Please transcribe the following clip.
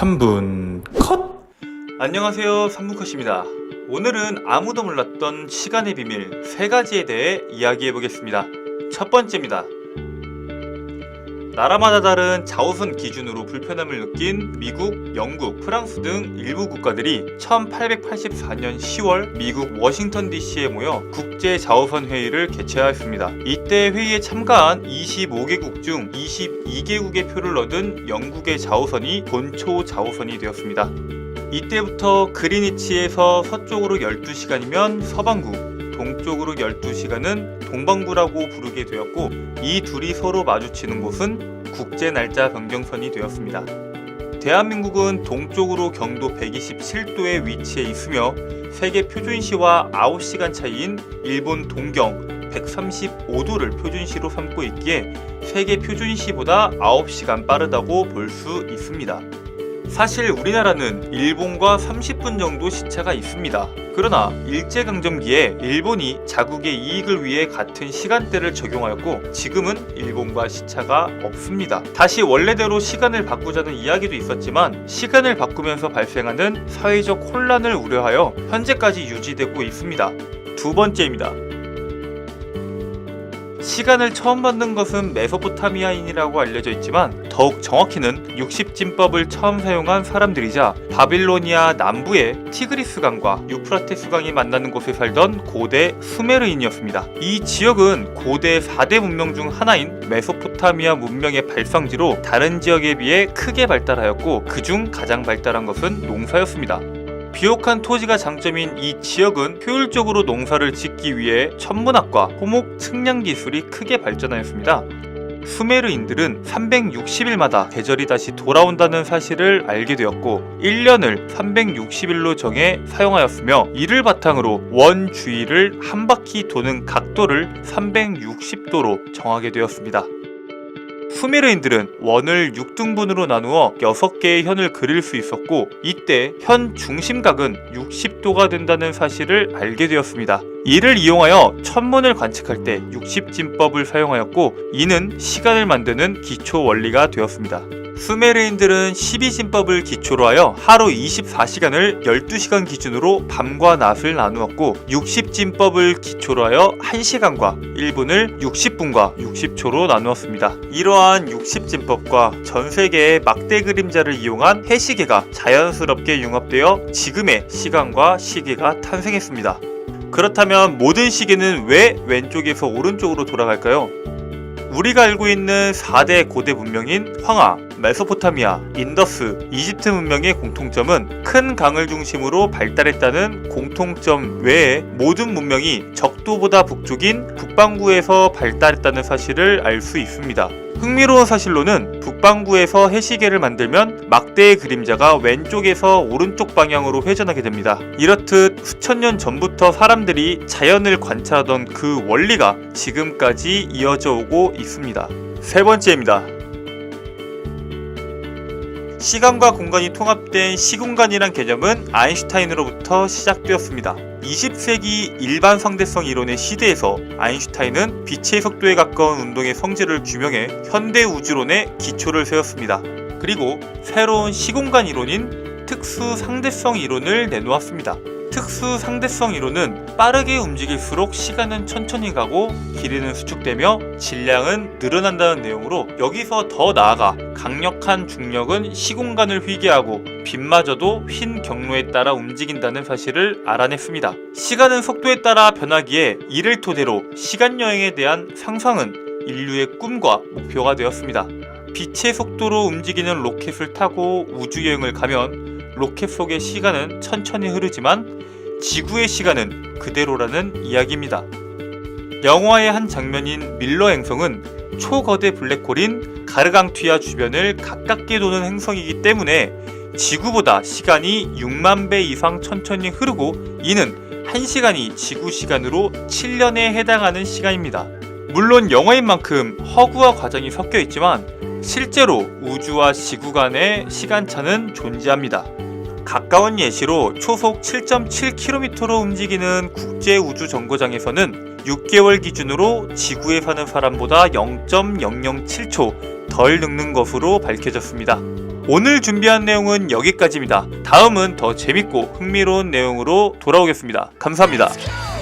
3분 컷! 안녕하세요, 3분 컷입니다. 오늘은 아무도 몰랐던 시간의 비밀 3가지에 대해 이야기해보겠습니다. 첫 번째입니다. 나라마다 다른 자우선 기준으로 불편함을 느낀 미국, 영국, 프랑스 등 일부 국가들이 1884년 10월 미국 워싱턴 DC에 모여 국제 자우선 회의를 개최하였습니다. 이때 회의에 참가한 25개국 중 22개국의 표를 얻은 영국의 자우선이 본초 자우선이 되었습니다. 이때부터 그리니치에서 서쪽으로 12시간이면 서반구, 동쪽으로 12시간은 동반구라고 부르게 되었고, 이 둘이 서로 마주치는 곳은 국제 날짜 변경선이 되었습니다. 대한민국은 동쪽으로 경도 127도에 위치해 있으며 세계 표준시와 9시간 차이인 일본 동경 135도를 표준시로 삼고 있기에 세계 표준시보다 9시간 빠르다고 볼 수 있습니다. 사실 우리나라는 일본과 30분 정도 시차가 있습니다. 그러나 일제강점기에 일본이 자국의 이익을 위해 같은 시간대를 적용하였고, 지금은 일본과 시차가 없습니다. 다시 원래대로 시간을 바꾸자는 이야기도 있었지만, 시간을 바꾸면서 발생하는 사회적 혼란을 우려하여 현재까지 유지되고 있습니다. 두 번째입니다. 시간을 처음 만든 것은 메소포타미아인이라고 알려져 있지만, 더욱 정확히는 60진법을 처음 사용한 사람들이자 바빌로니아 남부의 티그리스 강과 유프라테스 강이 만나는 곳에 살던 고대 수메르인이었습니다. 이 지역은 고대 4대 문명 중 하나인 메소포타미아 문명의 발상지로 다른 지역에 비해 크게 발달하였고, 그중 가장 발달한 것은 농사였습니다. 비옥한 토지가 장점인 이 지역은 효율적으로 농사를 짓기 위해 천문학과 토목 측량 기술이 크게 발전하였습니다. 수메르인들은 360일마다 계절이 다시 돌아온다는 사실을 알게 되었고, 1년을 360일로 정해 사용하였으며, 이를 바탕으로 원 주위를 한 바퀴 도는 각도를 360도로 정하게 되었습니다. 수메르인들은 원을 6등분으로 나누어 6개의 현을 그릴 수 있었고, 이때 현 중심각은 60도가 된다는 사실을 알게 되었습니다. 이를 이용하여 천문을 관측할 때 60진법을 사용하였고, 이는 시간을 만드는 기초 원리가 되었습니다. 수메르인들은 12진법을 기초로 하여 하루 24시간을 12시간 기준으로 밤과 낮을 나누었고, 60진법을 기초로 하여 1시간과 1분을 60분과 60초로 나누었습니다. 이러한 60진법과 전세계의 막대 그림자를 이용한 해시계가 자연스럽게 융합되어 지금의 시간과 시계가 탄생했습니다. 그렇다면 모든 시계는 왜 왼쪽에서 오른쪽으로 돌아갈까요? 우리가 알고 있는 4대 고대 문명인 황하, 메소포타미아, 인더스, 이집트 문명의 공통점은 큰 강을 중심으로 발달했다는 공통점 외에 모든 문명이 적도보다 북쪽인 북반구에서 발달했다는 사실을 알 수 있습니다. 흥미로운 사실로는 북반구에서 해시계를 만들면 막대의 그림자가 왼쪽에서 오른쪽 방향으로 회전하게 됩니다. 이렇듯 수천 년 전부터 사람들이 자연을 관찰하던 그 원리가 지금까지 이어져 오고 있습니다. 세 번째입니다. 시간과 공간이 통합된 시공간이란 개념은 아인슈타인으로부터 시작되었습니다. 20세기 일반 상대성 이론의 시대에서 아인슈타인은 빛의 속도에 가까운 운동의 성질을 규명해 현대 우주론의 기초를 세웠습니다. 그리고 새로운 시공간 이론인 특수 상대성 이론을 내놓았습니다. 특수 상대성 이론은 빠르게 움직일수록 시간은 천천히 가고 길이는 수축되며 질량은 늘어난다는 내용으로, 여기서 더 나아가 강력한 중력은 시공간을 휘게 하고 빛마저도 흰 경로에 따라 움직인다는 사실을 알아냈습니다. 시간은 속도에 따라 변하기에 이를 토대로 시간여행에 대한 상상은 인류의 꿈과 목표가 되었습니다. 빛의 속도로 움직이는 로켓을 타고 우주여행을 가면 로켓 속의 시간은 천천히 흐르지만 지구의 시간은 그대로라는 이야기입니다. 영화의 한 장면인 밀러 행성은 초거대 블랙홀인 가르강튀아 주변을 가깝게 도는 행성이기 때문에 지구보다 시간이 6만 배 이상 천천히 흐르고, 이는 1시간이 지구 시간으로 7년에 해당하는 시간입니다. 물론 영화인 만큼 허구와 과장이 섞여 있지만 실제로 우주와 지구 간의 시간차는 존재합니다. 가까운 예시로 초속 7.7km로 움직이는 국제우주정거장에서는 6개월 기준으로 지구에 사는 사람보다 0.007초 덜 늙는 것으로 밝혀졌습니다. 오늘 준비한 내용은 여기까지입니다. 다음은 더 재밌고 흥미로운 내용으로 돌아오겠습니다. 감사합니다.